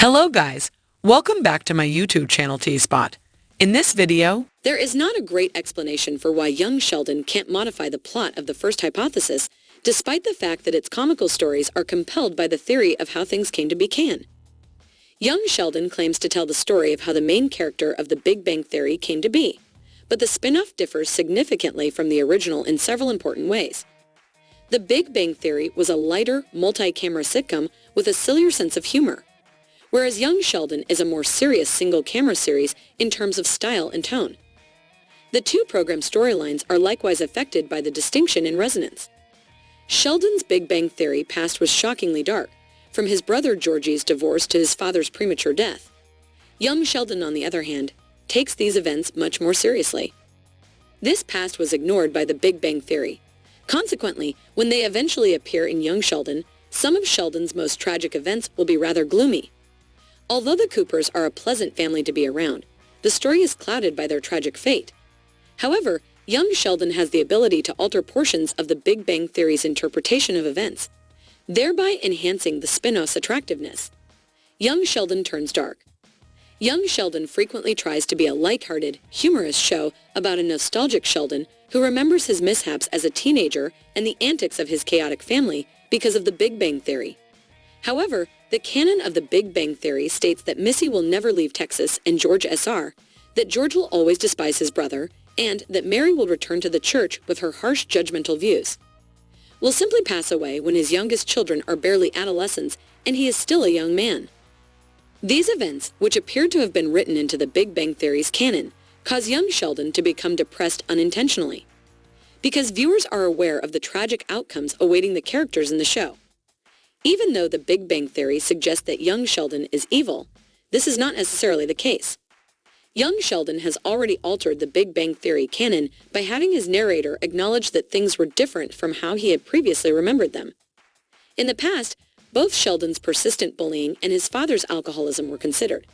Hello guys, welcome back to my YouTube channel Tvspoot. In this video, there is not a great explanation for why Young Sheldon can't modify the plot of the first hypothesis, despite the fact that its comical stories are compelled by the theory of how things came to be canon. Young Sheldon claims to tell the story of how the main character of the Big Bang Theory came to be, but the spin-off differs significantly from the original in several important ways. The Big Bang Theory was a lighter, multi-camera sitcom with a sillier sense of humor, whereas Young Sheldon is a more serious single-camera series in terms of style and tone. The two program storylines are likewise affected by the distinction in resonance. Sheldon's Big Bang Theory past was shockingly dark, from his brother Georgie's divorce to his father's premature death. Young Sheldon, on the other hand, takes these events much more seriously. This past was ignored by the Big Bang Theory. Consequently, when they eventually appear in Young Sheldon, some of Sheldon's most tragic events will be rather gloomy. Although the Coopers are a pleasant family to be around, the story is clouded by their tragic fate. However, Young Sheldon has the ability to alter portions of the Big Bang Theory's interpretation of events, thereby enhancing the spin-off's attractiveness. Young Sheldon turns dark. Young Sheldon frequently tries to be a lighthearted, humorous show about a nostalgic Sheldon who remembers his mishaps as a teenager and the antics of his chaotic family because of the Big Bang Theory. However, the canon of the Big Bang Theory states that Missy will never leave Texas and George SR, that George will always despise his brother, and that Mary will return to the church with her harsh, judgmental views. Will simply pass away when his youngest children are barely adolescents and he is still a young man. These events, which appear to have been written into the Big Bang Theory's canon, cause Young Sheldon to become depressed unintentionally, because viewers are aware of the tragic outcomes awaiting the characters in the show. Even though the Big Bang Theory suggests that Young Sheldon is evil, this is not necessarily the case. Young Sheldon has already altered the Big Bang Theory canon by having his narrator acknowledge that things were different from how he had previously remembered them. In the past, both Sheldon's persistent bullying and his father's alcoholism were considered.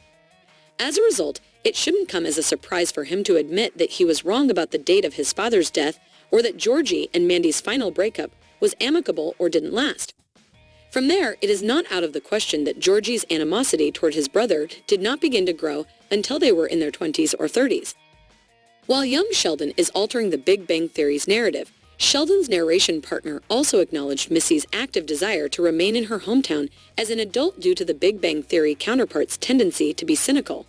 As a result, it shouldn't come as a surprise for him to admit that he was wrong about the date of his father's death or that Georgie and Mandy's final breakup was amicable or didn't last. From there, it is not out of the question that Georgie's animosity toward his brother did not begin to grow until they were in their 20s or 30s. While Young Sheldon is altering the Big Bang Theory's narrative, Sheldon's narration partner also acknowledged Missy's active desire to remain in her hometown as an adult due to the Big Bang Theory counterpart's tendency to be cynical.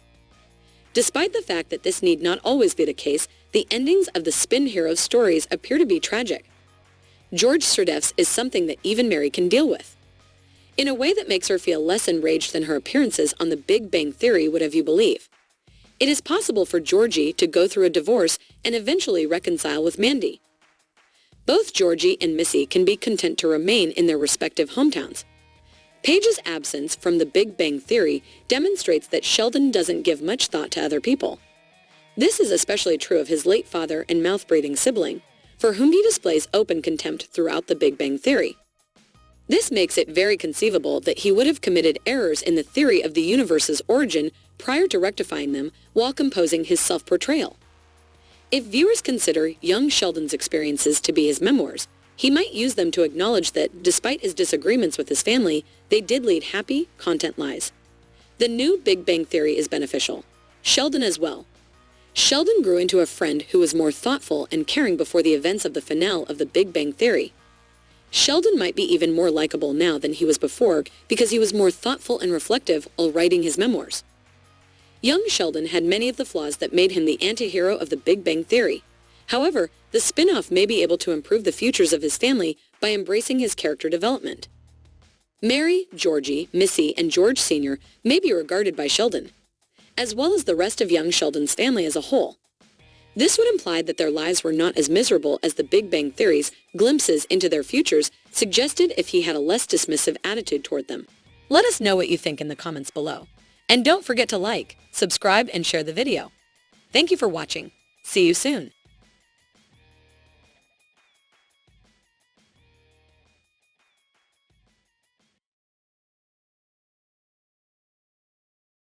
Despite the fact that this need not always be the case, the endings of the spin hero stories appear to be tragic. George Serdeff's is something that even Mary can deal with, in a way that makes her feel less enraged than her appearances on the Big Bang Theory would have you believe. It is possible for Georgie to go through a divorce and eventually reconcile with Mandy. Both Georgie and Missy can be content to remain in their respective hometowns. Paige's absence from the Big Bang Theory demonstrates that Sheldon doesn't give much thought to other people. This is especially true of his late father and mouth-breathing sibling, for whom he displays open contempt throughout the Big Bang Theory. This makes it very conceivable that he would have committed errors in the theory of the universe's origin prior to rectifying them while composing his self-portrayal. If viewers consider Young Sheldon's experiences to be his memoirs, he might use them to acknowledge that, despite his disagreements with his family, they did lead happy, content lives. The new Big Bang Theory is beneficial. Sheldon as well. Sheldon grew into a friend who was more thoughtful and caring before the events of the finale of the Big Bang Theory. Sheldon might be even more likable now than he was before because he was more thoughtful and reflective while writing his memoirs. Young Sheldon had many of the flaws that made him the anti-hero of the Big Bang Theory. However, the spin-off may be able to improve the futures of his family by embracing his character development. Mary, Georgie, Missy, and George Sr. may be regarded by Sheldon, as well as the rest of Young Sheldon's family as a whole. This would imply that their lives were not as miserable as the Big Bang Theory's glimpses into their futures suggested if he had a less dismissive attitude toward them. Let us know what you think in the comments below. And don't forget to like, subscribe, and share the video. Thank you for watching. See you soon.